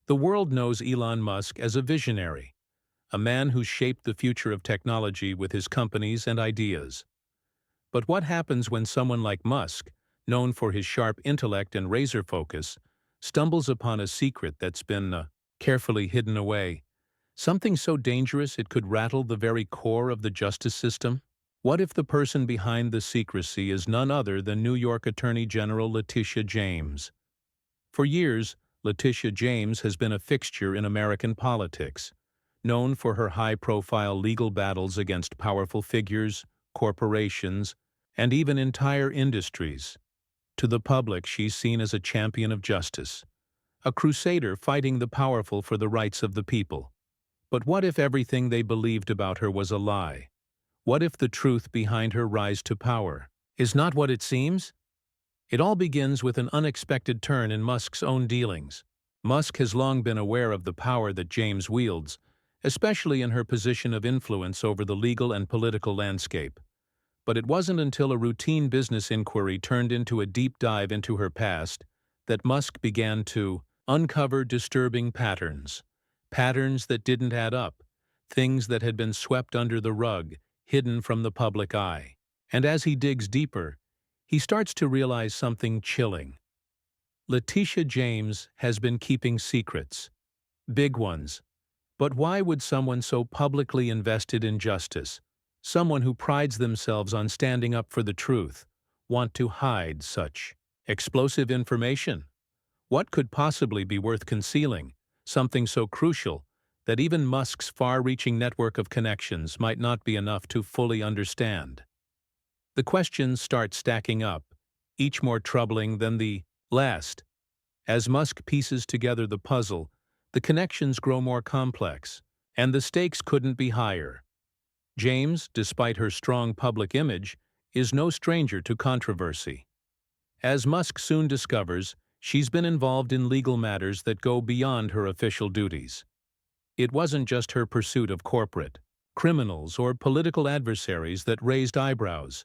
The world knows Elon Musk as a visionary, a man who shaped the future of technology with his companies and ideas. But what happens when someone like Musk, known for his sharp intellect and razor focus, stumbles upon a secret that's been carefully hidden away? Something so dangerous it could rattle the very core of the justice system? What if the person behind the secrecy is none other than New York Attorney General Letitia James? For years, Letitia James has been a fixture in American politics, known for her high-profile legal battles against powerful figures, corporations, and even entire industries. To the public, she's seen as a champion of justice, a crusader fighting the powerful for the rights of the people. But what if everything they believed about her was a lie? What if the truth behind her rise to power is not what it seems? It all begins with an unexpected turn in Musk's own dealings. Musk has long been aware of the power that James wields, especially in her position of influence over the legal and political landscape. But it wasn't until a routine business inquiry turned into a deep dive into her past that Musk began to uncover disturbing patterns. Patterns that didn't add up, things that had been swept under the rug, hidden from the public eye. And as he digs deeper, he starts to realize something chilling. Letitia James has been keeping secrets. Big ones. But why would someone so publicly invested in justice, someone who prides themselves on standing up for the truth, want to hide such explosive information? What could possibly be worth concealing, something so crucial that even Musk's far-reaching network of connections might not be enough to fully understand? The questions start stacking up, each more troubling than the last. As Musk pieces together the puzzle, the connections grow more complex, and the stakes couldn't be higher. James, despite her strong public image, is no stranger to controversy. As Musk soon discovers, she's been involved in legal matters that go beyond her official duties. It wasn't just her pursuit of corporate, criminals, or political adversaries that raised eyebrows.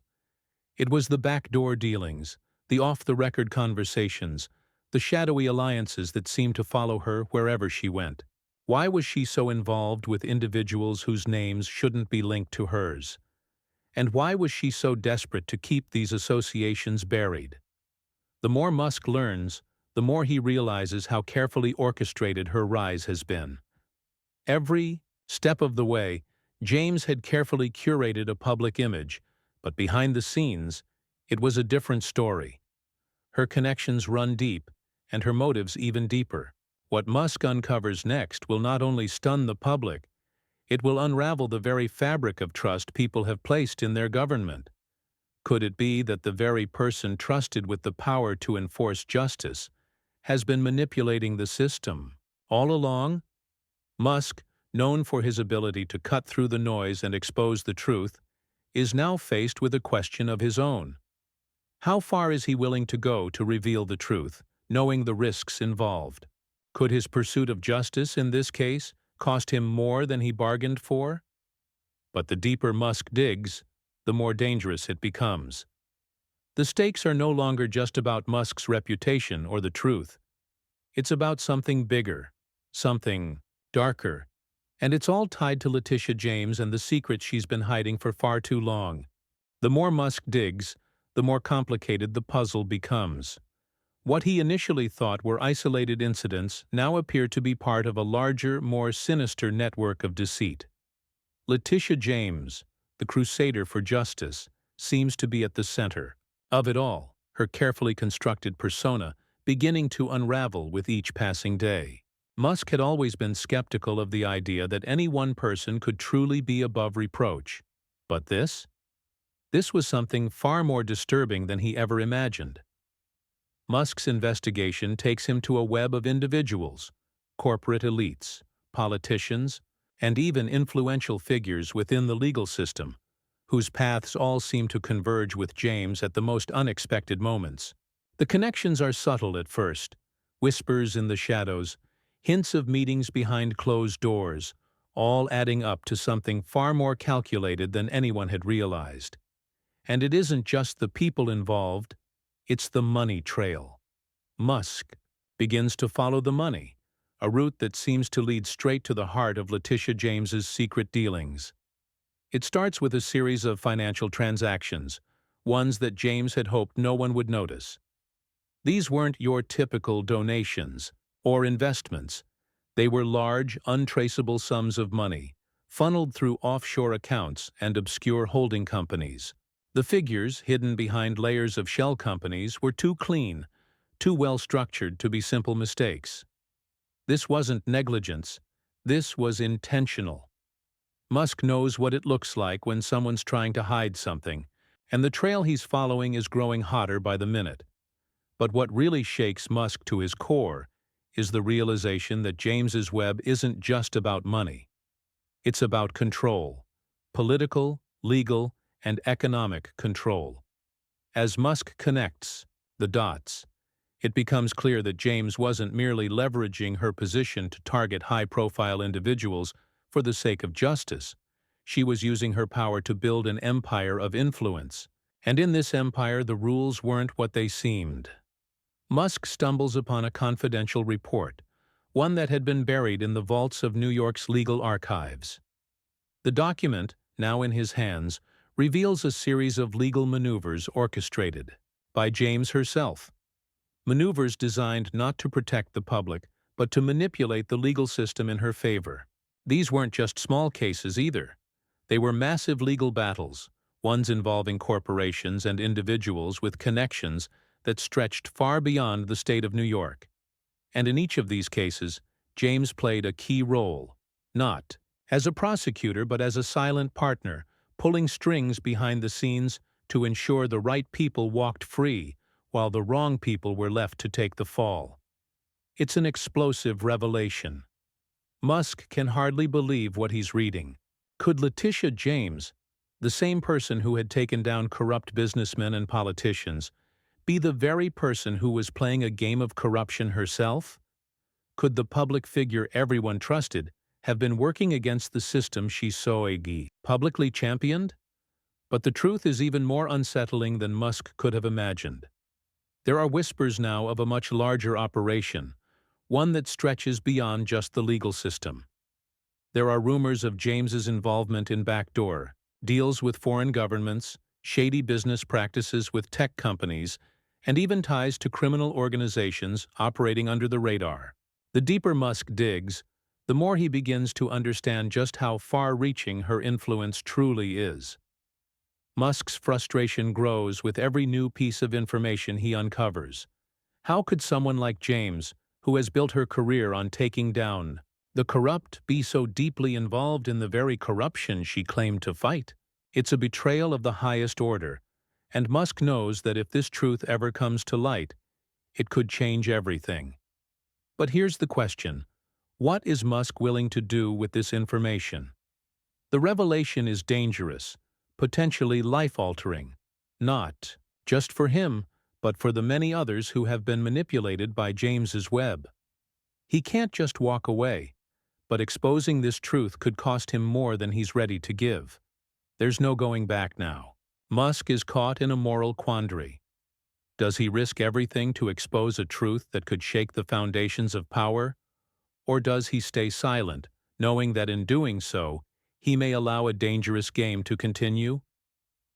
It was the backdoor dealings, the off-the-record conversations, the shadowy alliances that seemed to follow her wherever she went. Why was she so involved with individuals whose names shouldn't be linked to hers? And why was she so desperate to keep these associations buried? The more Musk learns, the more he realizes how carefully orchestrated her rise has been. Every step of the way, James had carefully curated a public image, but behind the scenes, it was a different story. Her connections run deep, and her motives even deeper. What Musk uncovers next will not only stun the public, it will unravel the very fabric of trust people have placed in their government. Could it be that the very person trusted with the power to enforce justice has been manipulating the system all along? Musk, known for his ability to cut through the noise and expose the truth, is now faced with a question of his own. How far is he willing to go to reveal the truth, knowing the risks involved? Could his pursuit of justice in this case cost him more than he bargained for? But the deeper Musk digs, the more dangerous it becomes. The stakes are no longer just about Musk's reputation or the truth. It's about something bigger, something darker, and it's all tied to Letitia James and the secrets she's been hiding for far too long. The more Musk digs, the more complicated the puzzle becomes. What he initially thought were isolated incidents now appear to be part of a larger, more sinister network of deceit. Letitia James, the crusader for justice, seems to be at the center of it all, her carefully constructed persona beginning to unravel with each passing day. Musk had always been skeptical of the idea that any one person could truly be above reproach. But this was something far more disturbing than he ever imagined. Musk's investigation takes him to a web of individuals, corporate elites, politicians, and even influential figures within the legal system, whose paths all seem to converge with James at the most unexpected moments. The connections are subtle at first, whispers in the shadows, hints of meetings behind closed doors, all adding up to something far more calculated than anyone had realized. And it isn't just the people involved, it's the money trail. Musk begins to follow the money, a route that seems to lead straight to the heart of Letitia James's secret dealings. It starts with a series of financial transactions, ones that James had hoped no one would notice. These weren't your typical donations or investments. They were large, untraceable sums of money, funneled through offshore accounts and obscure holding companies. The figures, hidden behind layers of shell companies, were too clean, too well structured to be simple mistakes. This wasn't negligence. This was intentional. Musk knows what it looks like when someone's trying to hide something, and the trail he's following is growing hotter by the minute. But what really shakes Musk to his core is the realization that James's web isn't just about money. It's about control, political, legal, and economic control. As Musk connects the dots, it becomes clear that James wasn't merely leveraging her position to target high-profile individuals for the sake of justice. She was using her power to build an empire of influence. And in this empire, the rules weren't what they seemed. Musk stumbles upon a confidential report, one that had been buried in the vaults of New York's legal archives. The document, now in his hands, reveals a series of legal maneuvers orchestrated by James herself. Maneuvers designed not to protect the public, but to manipulate the legal system in her favor. These weren't just small cases either. They were massive legal battles, ones involving corporations and individuals with connections that stretched far beyond the state of New York. And in each of these cases, James played a key role, not as a prosecutor but as a silent partner, pulling strings behind the scenes to ensure the right people walked free while the wrong people were left to take the fall. It's an explosive revelation. Musk can hardly believe what he's reading. Could Letitia James, the same person who had taken down corrupt businessmen and politicians, be the very person who was playing a game of corruption herself? Could the public figure everyone trusted have been working against the system she so publicly championed? But the truth is even more unsettling than Musk could have imagined. There are whispers now of a much larger operation, one that stretches beyond just the legal system. There are rumors of James's involvement in backdoor, deals with foreign governments, shady business practices with tech companies, and even ties to criminal organizations operating under the radar. The deeper Musk digs, the more he begins to understand just how far-reaching her influence truly is. Musk's frustration grows with every new piece of information he uncovers. How could someone like James, who has built her career on taking down the corrupt, be so deeply involved in the very corruption she claimed to fight? It's a betrayal of the highest order, and Musk knows that if this truth ever comes to light, it could change everything. But here's the question: what is Musk willing to do with this information? The revelation is dangerous, potentially life-altering, not just for him, but for the many others who have been manipulated by James's web. He can't just walk away, but exposing this truth could cost him more than he's ready to give. There's no going back now. Musk is caught in a moral quandary. Does he risk everything to expose a truth that could shake the foundations of power? Or does he stay silent, knowing that in doing so, he may allow a dangerous game to continue?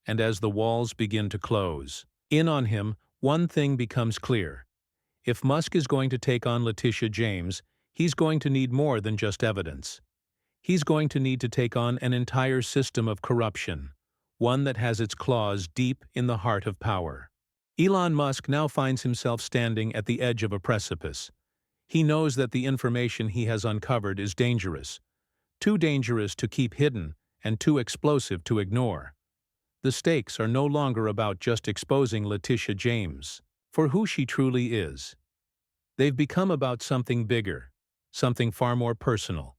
And as the walls begin to close in on him, one thing becomes clear. If Musk is going to take on Letitia James, he's going to need more than just evidence. He's going to need to take on an entire system of corruption, one that has its claws deep in the heart of power. Elon Musk now finds himself standing at the edge of a precipice. He knows that the information he has uncovered is dangerous, too dangerous to keep hidden and too explosive to ignore. The stakes are no longer about just exposing Letitia James for who she truly is. They've become about something bigger, something far more personal.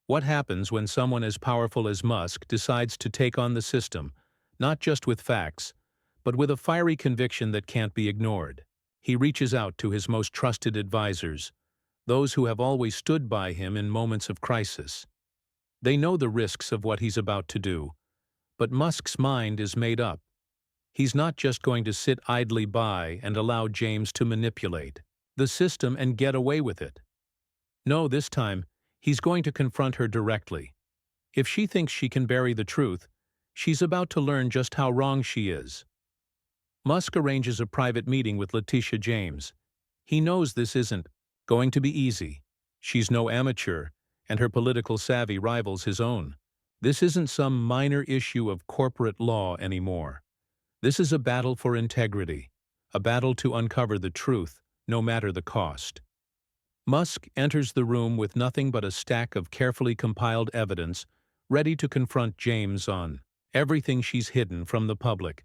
What happens when someone as powerful as Musk decides to take on the system, not just with facts, but with a fiery conviction that can't be ignored? He reaches out to his most trusted advisors, those who have always stood by him in moments of crisis. They know the risks of what he's about to do, but Musk's mind is made up. He's not just going to sit idly by and allow James to manipulate the system and get away with it. No, this time, he's going to confront her directly. If she thinks she can bury the truth, she's about to learn just how wrong she is. Musk arranges a private meeting with Letitia James. He knows this isn't going to be easy. She's no amateur, and her political savvy rivals his own. This isn't some minor issue of corporate law anymore. This is a battle for integrity, a battle to uncover the truth, no matter the cost. Musk enters the room with nothing but a stack of carefully compiled evidence, ready to confront James on everything she's hidden from the public.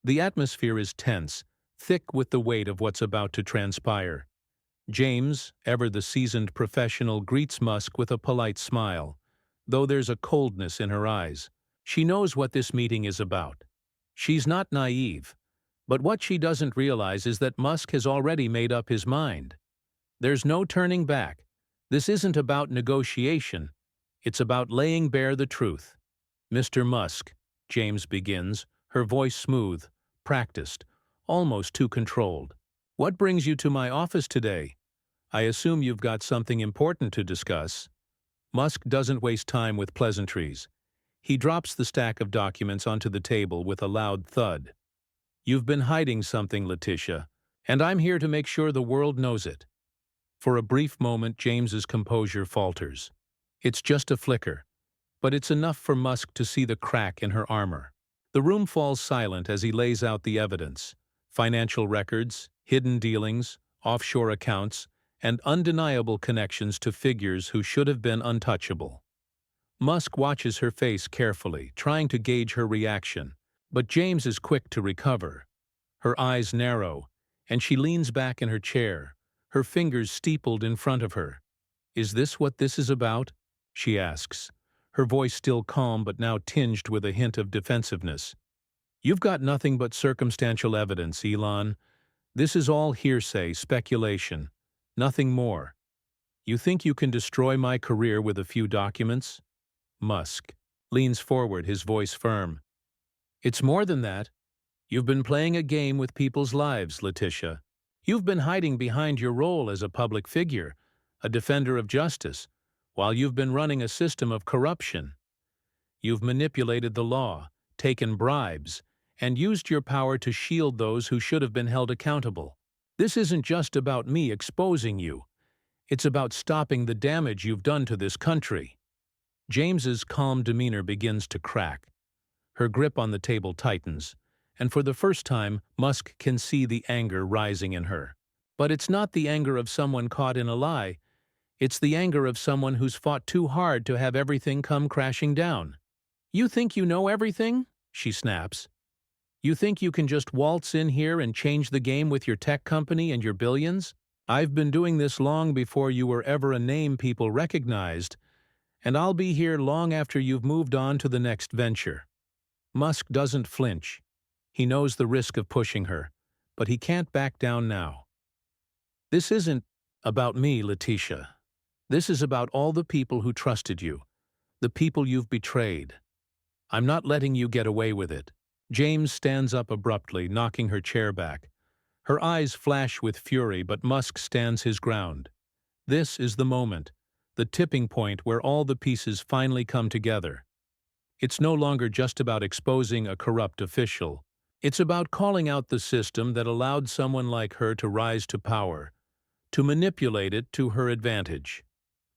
The atmosphere is tense, thick with the weight of what's about to transpire. James, ever the seasoned professional, greets Musk with a polite smile, though there's a coldness in her eyes. She knows what this meeting is about. She's not naive, but what she doesn't realize is that Musk has already made up his mind. There's no turning back. This isn't about negotiation. It's about laying bare the truth. Mr. Musk, James begins, her voice smooth, practiced, almost too controlled. What brings you to my office today? I assume you've got something important to discuss. Musk doesn't waste time with pleasantries. He drops the stack of documents onto the table with a loud thud. You've been hiding something, Letitia, and I'm here to make sure the world knows it. For a brief moment, James's composure falters. It's just a flicker, but it's enough for Musk to see the crack in her armor. The room falls silent as he lays out the evidence: financial records, hidden dealings, offshore accounts, and undeniable connections to figures who should have been untouchable. Musk watches her face carefully, trying to gauge her reaction, but James is quick to recover. Her eyes narrow, and she leans back in her chair, her fingers steepled in front of her. Is this what this is about? She asks, her voice still calm but now tinged with a hint of defensiveness. You've got nothing but circumstantial evidence, Elon. This is all hearsay, speculation, nothing more. You think you can destroy my career with a few documents? Musk leans forward, his voice firm. It's more than that. You've been playing a game with people's lives, Letitia. You've been hiding behind your role as a public figure, a defender of justice, while you've been running a system of corruption. You've manipulated the law, taken bribes, and used your power to shield those who should have been held accountable. This isn't just about me exposing you. It's about stopping the damage you've done to this country. James's calm demeanor begins to crack. Her grip on the table tightens, and for the first time, Musk can see the anger rising in her. But it's not the anger of someone caught in a lie. It's the anger of someone who's fought too hard to have everything come crashing down. You think you know everything? She snaps. You think you can just waltz in here and change the game with your tech company and your billions? I've been doing this long before you were ever a name people recognized, and I'll be here long after you've moved on to the next venture. Musk doesn't flinch. He knows the risk of pushing her, but he can't back down now. This isn't about me, Letitia. This is about all the people who trusted you, the people you've betrayed. I'm not letting you get away with it. James stands up abruptly, knocking her chair back. Her eyes flash with fury, but Musk stands his ground. This is the moment, the tipping point where all the pieces finally come together. It's no longer just about exposing a corrupt official. It's about calling out the system that allowed someone like her to rise to power, to manipulate it to her advantage.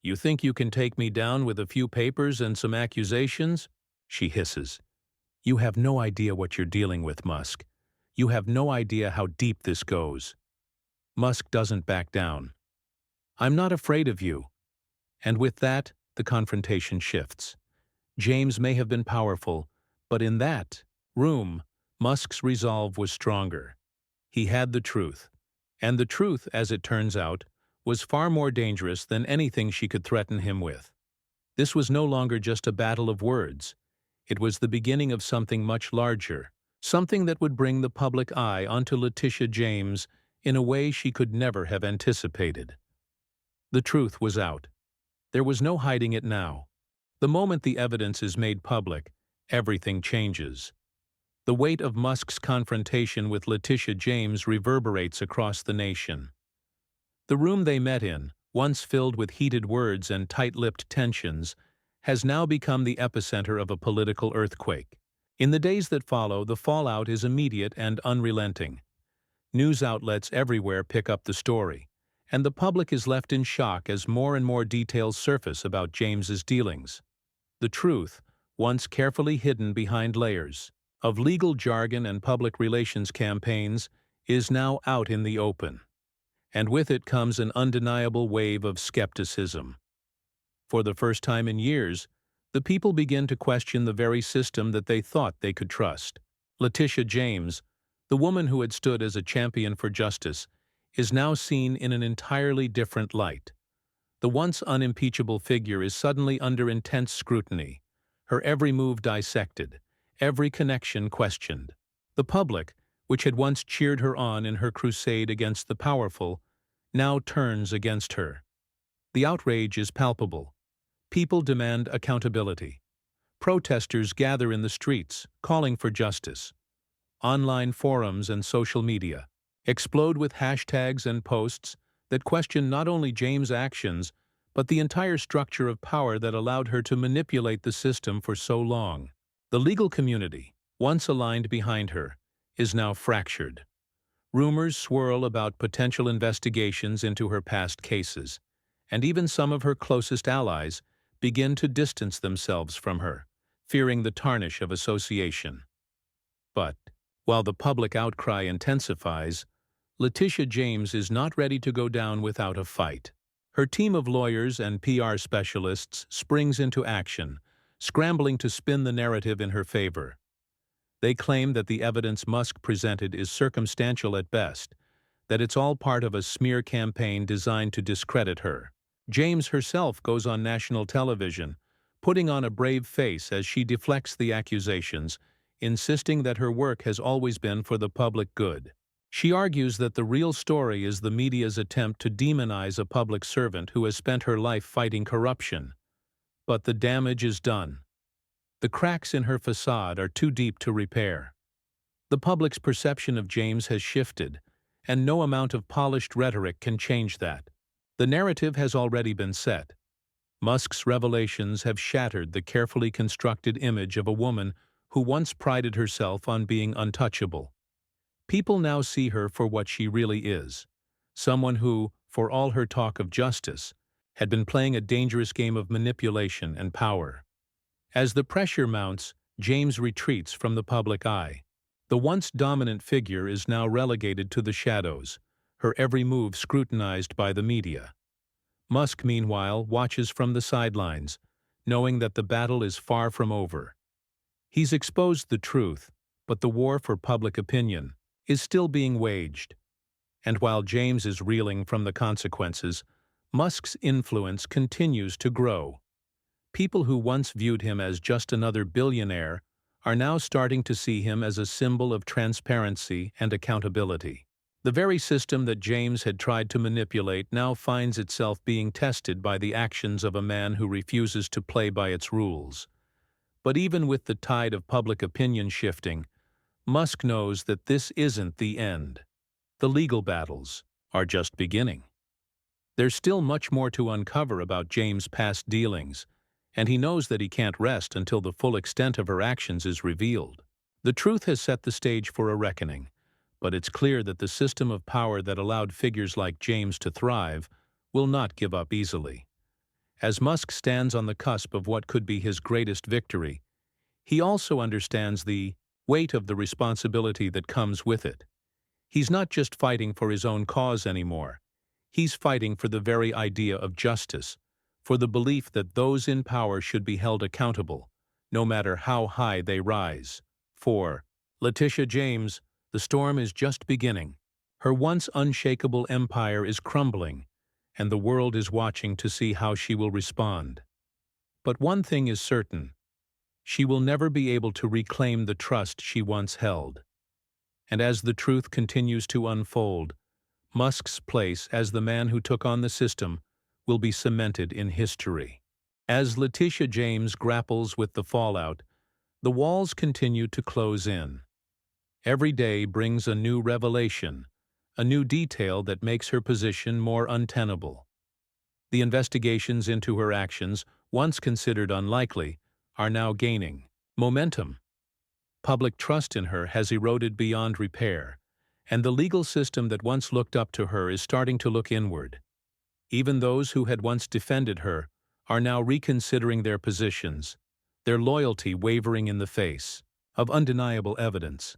You think you can take me down with a few papers and some accusations? She hisses. You have no idea what you're dealing with, Musk. You have no idea how deep this goes. Musk doesn't back down. I'm not afraid of you. And with that, the confrontation shifts. James may have been powerful, but in that room, Musk's resolve was stronger. He had the truth. And the truth, as it turns out, was far more dangerous than anything she could threaten him with. This was no longer just a battle of words. It was the beginning of something much larger, something that would bring the public eye onto Letitia James in a way she could never have anticipated. The truth was out. There was no hiding it now. The moment the evidence is made public, everything changes. The weight of Musk's confrontation with Letitia James reverberates across the nation. The room they met in, once filled with heated words and tight-lipped tensions, has now become the epicenter of a political earthquake. In the days that follow, the fallout is immediate and unrelenting. News outlets everywhere pick up the story, and the public is left in shock as more and more details surface about James's dealings. The truth, once carefully hidden behind layers of legal jargon and public relations campaigns, is now out in the open. And with it comes an undeniable wave of skepticism. For the first time in years, the people begin to question the very system that they thought they could trust. Letitia James, the woman who had stood as a champion for justice, is now seen in an entirely different light. The once unimpeachable figure is suddenly under intense scrutiny, her every move dissected, every connection questioned. The public, which had once cheered her on in her crusade against the powerful, now turns against her. The outrage is palpable. People demand accountability. Protesters gather in the streets, calling for justice. Online forums and social media explode with hashtags and posts that question not only James' actions, but the entire structure of power that allowed her to manipulate the system for so long. The legal community, once aligned behind her, is now fractured. Rumors swirl about potential investigations into her past cases, and even some of her closest allies begin to distance themselves from her, fearing the tarnish of association. But, while the public outcry intensifies, Letitia James is not ready to go down without a fight. Her team of lawyers and PR specialists springs into action, scrambling to spin the narrative in her favor. They claim that the evidence Musk presented is circumstantial at best, that it's all part of a smear campaign designed to discredit her. James herself goes on national television, putting on a brave face as she deflects the accusations, insisting that her work has always been for the public good. She argues that the real story is the media's attempt to demonize a public servant who has spent her life fighting corruption. But the damage is done. The cracks in her facade are too deep to repair. The public's perception of James has shifted, and no amount of polished rhetoric can change that. The narrative has already been set. Musk's revelations have shattered the carefully constructed image of a woman who once prided herself on being untouchable. People now see her for what she really is, someone who, for all her talk of justice, had been playing a dangerous game of manipulation and power. As the pressure mounts, James retreats from the public eye. The once dominant figure is now relegated to the shadows, her every move scrutinized by the media. Musk, meanwhile, watches from the sidelines, knowing that the battle is far from over. He's exposed the truth, but the war for public opinion is still being waged. And while James is reeling from the consequences, Musk's influence continues to grow. People who once viewed him as just another billionaire are now starting to see him as a symbol of transparency and accountability. The very system that James had tried to manipulate now finds itself being tested by the actions of a man who refuses to play by its rules. But even with the tide of public opinion shifting, Musk knows that this isn't the end. The legal battles are just beginning. There's still much more to uncover about James' past dealings, and he knows that he can't rest until the full extent of her actions is revealed. The truth has set the stage for a reckoning, but it's clear that the system of power that allowed figures like James to thrive will not give up easily. As Musk stands on the cusp of what could be his greatest victory, he also understands the weight of the responsibility that comes with it. He's not just fighting for his own cause anymore. He's fighting for the very idea of justice, for the belief that those in power should be held accountable, no matter how high they rise. For Letitia James, the storm is just beginning. Her once unshakable empire is crumbling, and the world is watching to see how she will respond. But one thing is certain: she will never be able to reclaim the trust she once held. And as the truth continues to unfold, Musk's place as the man who took on the system will be cemented in history. As Letitia James grapples with the fallout, the walls continue to close in. Every day brings a new revelation, a new detail that makes her position more untenable. The investigations into her actions, once considered unlikely, are now gaining momentum. Public trust in her has eroded beyond repair, and the legal system that once looked up to her is starting to look inward. Even those who had once defended her are now reconsidering their positions, their loyalty wavering in the face of undeniable evidence.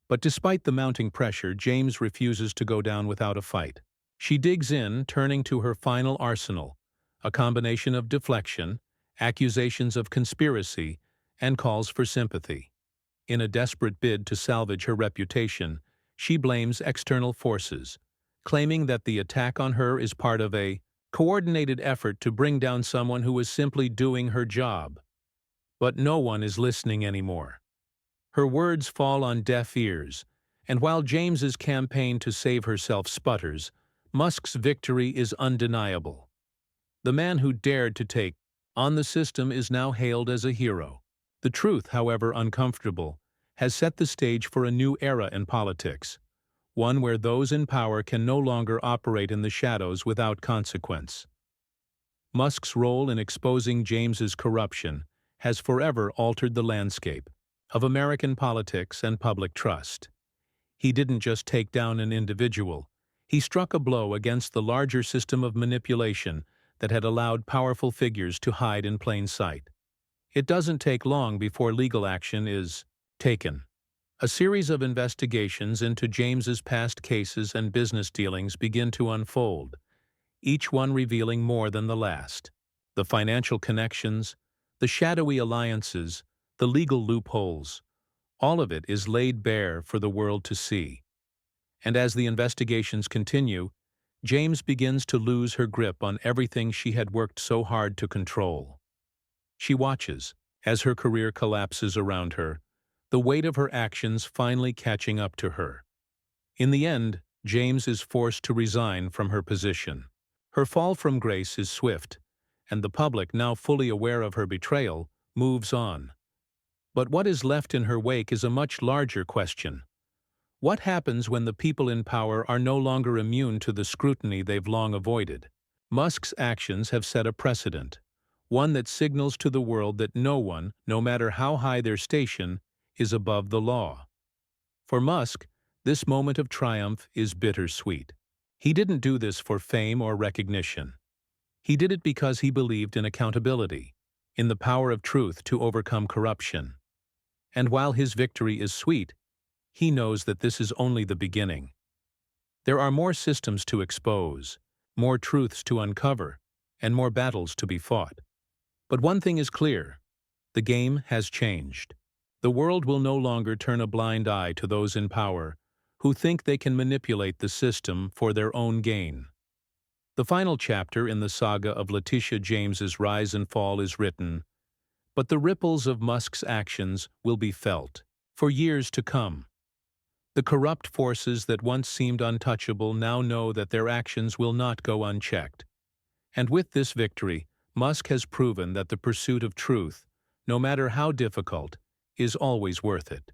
But despite the mounting pressure, James refuses to go down without a fight. She digs in, turning to her final arsenal, a combination of deflection, accusations of conspiracy, and calls for sympathy. In a desperate bid to salvage her reputation, she blames external forces, claiming that the attack on her is part of a coordinated effort to bring down someone who is simply doing her job. But no one is listening anymore. Her words fall on deaf ears, and while James's campaign to save herself sputters, Musk's victory is undeniable. The man who dared to take on the system is now hailed as a hero. The truth, however uncomfortable, has set the stage for a new era in politics, one where those in power can no longer operate in the shadows without consequence. Musk's role in exposing James's corruption has forever altered the landscape of American politics and public trust. He didn't just take down an individual, he struck a blow against the larger system of manipulation that had allowed powerful figures to hide in plain sight. It doesn't take long before legal action is taken. A series of investigations into James's past cases and business dealings begin to unfold, each one revealing more than the last. The financial connections, the shadowy alliances, the legal loopholes, all of it is laid bare for the world to see. And as the investigations continue, James begins to lose her grip on everything she had worked so hard to control. She watches as her career collapses around her, the weight of her actions finally catching up to her. In the end, James is forced to resign from her position. Her fall from grace is swift, and the public, now fully aware of her betrayal, moves on. But what is left in her wake is a much larger question. What happens when the people in power are no longer immune to the scrutiny they've long avoided? Musk's actions have set a precedent, one that signals to the world that no one, no matter how high their station, is above the law. For Musk, this moment of triumph is bittersweet. He didn't do this for fame or recognition. He did it because he believed in accountability, in the power of truth to overcome corruption. And while his victory is sweet, he knows that this is only the beginning. There are more systems to expose, more truths to uncover, and more battles to be fought. But one thing is clear: the game has changed. The world will no longer turn a blind eye to those in power who think they can manipulate the system for their own gain. The final chapter in the saga of Letitia James's rise and fall is written, but the ripples of Musk's actions will be felt for years to come. The corrupt forces that once seemed untouchable now know that their actions will not go unchecked. And with this victory, Musk has proven that the pursuit of truth, no matter how difficult, is always worth it.